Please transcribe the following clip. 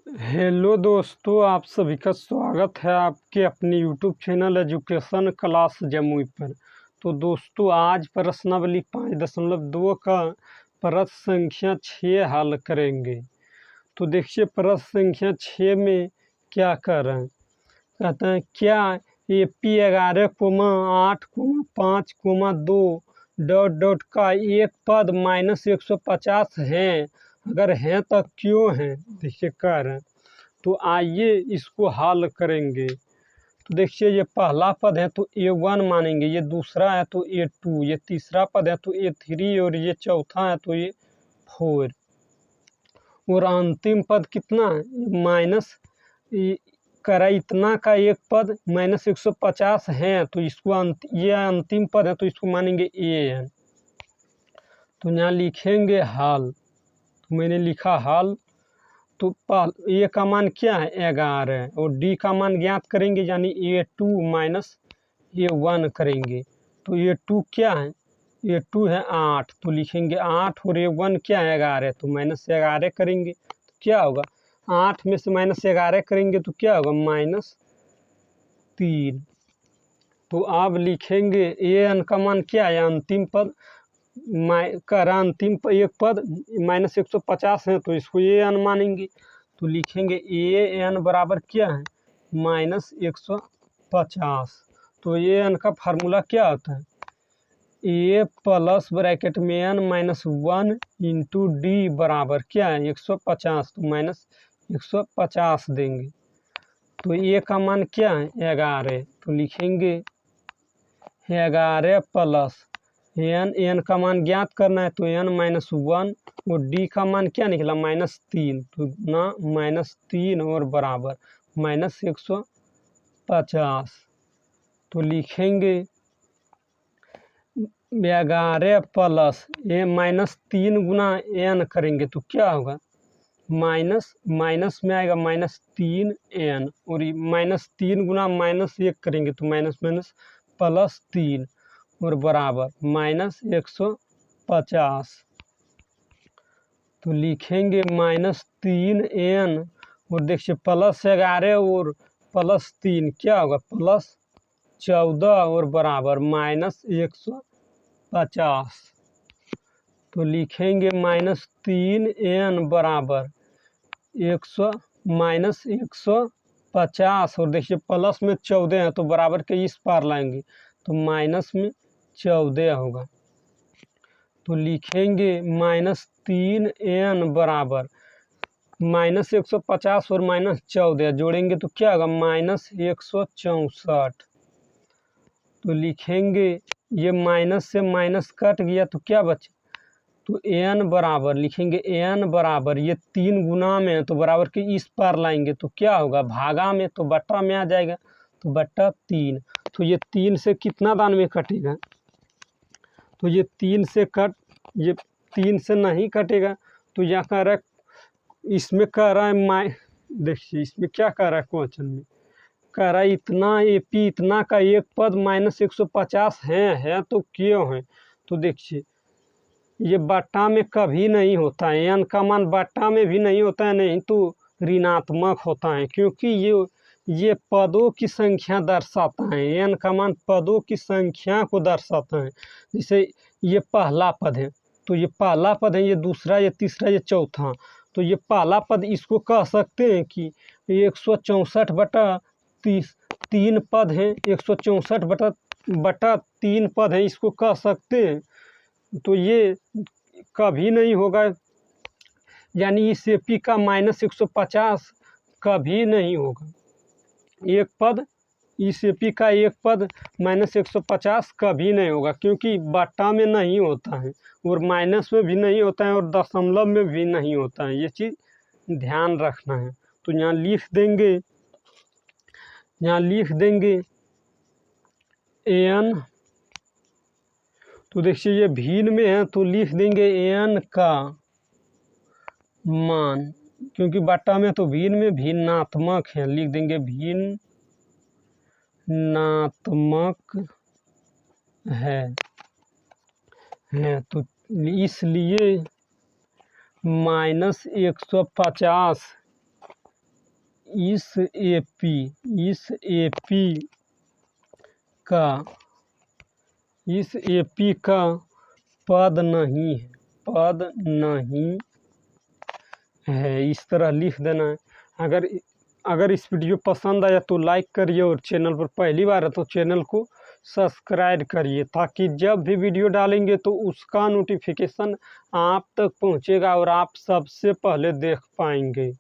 Hello दोस्तों, आप सभी का स्वागत है आपके अपने YouTube channel education class Jamui पर। तो दोस्तों, आज प्रश्नावली 5.2 का प्रश्न संख्या 6 हल करेंगे। तो देखिए प्रश्न संख्या 6 में क्या कर रहे हैं। कहते हैं क्या AP 11,8,5,2 डॉट डॉट का एक पद -150 है, अगर हैं तो क्यों हैं। देखिए कर रहे हैं, तो आइए इसको हल करेंगे। तो देखिए ये पहला पद है तो A1 मानेंगे, ये दूसरा है तो A2, ये तीसरा पद है तो A3 और ये चौथा है तो ये 4 और अंतिम पद कितना है माइनस करा इतना का एक पद -150 है तो इसको ये अंतिम पद है तो इसको मानेंगे AN। तो यहाँ लिखेंगे हल। तो मैंने लिखा हल। तो ए का मान क्या है 11 और डी का मान ज्ञात करेंगे यानी A2 माइनस A1 करेंगे। तो A2 क्या है, A2 है 8 तो लिखेंगे 8 और A1 क्या है 11 तो -11 करेंगे। तो क्या होगा 8 में से -11 करेंगे तो क्या होगा -3। तो अब लिखेंगे AN का मान क्या है अंतिम पद अंतिम एक पद -150 है तो इसको AN मानेंगे। तो लिखेंगे AN बराबर क्या है -150। तो AN का फार्मूला क्या होता है A प्लस ब्रैकेट में N-1 इंटू डी बराबर क्या है 150 तो -150 देंगे। तो A का मान क्या है 11 तो लिखेंगे 11 प्लस एन का मान ज्ञात करना है तो N-1 और डी का मान क्या निकला -3 तो ना -3 और बराबर -150। तो लिखेंगे 11 प्लस -3 गुना N करेंगे तो क्या होगा माइनस में आएगा -3N और -3 गुना -1 करेंगे तो माइनस +3 और बराबर -150। तो लिखेंगे -3N और देखिए +11 और +3 क्या होगा +14 और बराबर -150। तो लिखेंगे -3N बराबर -150 और देखिए प्लस में 14 है तो बराबर के इस पार लाएंगे तो माइनस में 14 होगा। तो लिखेंगे -3N बराबर -150 और -14 जोड़ेंगे तो क्या होगा -164। तो लिखेंगे ये माइनस से माइनस कट गया तो क्या बचे तो N बराबर लिखेंगे N बराबर ये 3 गुना में है तो बराबर के इस पार लाएंगे तो क्या होगा भागा में तो बट्टा में आ जाएगा तो बट्टा 3। तो ये 3 से कितना दान में कटेगा तो ये 3 से ये 3 से नहीं कटेगा। तो यहाँ कह रहा है इसमें कह रहा है देखिए इसमें क्या कह रहा है क्वेश्चन में कह रहा है इतना AP इतना का एक पद -150 है तो क्यों है। तो देखिए ये बट्टा में कभी नहीं होता है, N का मान बट्टा में भी नहीं होता है, नहीं तो ऋणात्मक होता है क्योंकि ये पदों की संख्या दर्शाता है। N का मान पदों की संख्या को दर्शाता है। जैसे ये पहला पद है तो ये पहला पद है, ये दूसरा, ये तीसरा, ये चौथा। तो ये पहला पद इसको कह सकते हैं कि 164/3 पद हैं, 164/3 पद हैं, इसको कह सकते हैं। तो ये कभी नहीं होगा यानी इस AP का -150 कभी नहीं होगा। एक पद इस AP का एक पद -150 कभी नहीं होगा क्योंकि बट्टा में नहीं होता है और माइनस में भी नहीं होता है और दशमलव में भी नहीं होता है। ये चीज़ ध्यान रखना है। तो यहाँ लिख देंगे AN। तो देखिए ये भिन्न में है तो लिख देंगे AN का मान क्योंकि बट्टा में तो भिन्न में भिन्नात्मक है, लिख देंगे भिन्नात्मक है तो इसलिए -150 इस एपी का पद नहीं है, इस तरह लिख देना है। अगर इस वीडियो पसंद आया तो लाइक करिए, और चैनल पर पहली बार है तो चैनल को सब्सक्राइब करिए, ताकि जब भी वीडियो डालेंगे तो उसका नोटिफिकेशन आप तक पहुंचेगा और आप सबसे पहले देख पाएंगे।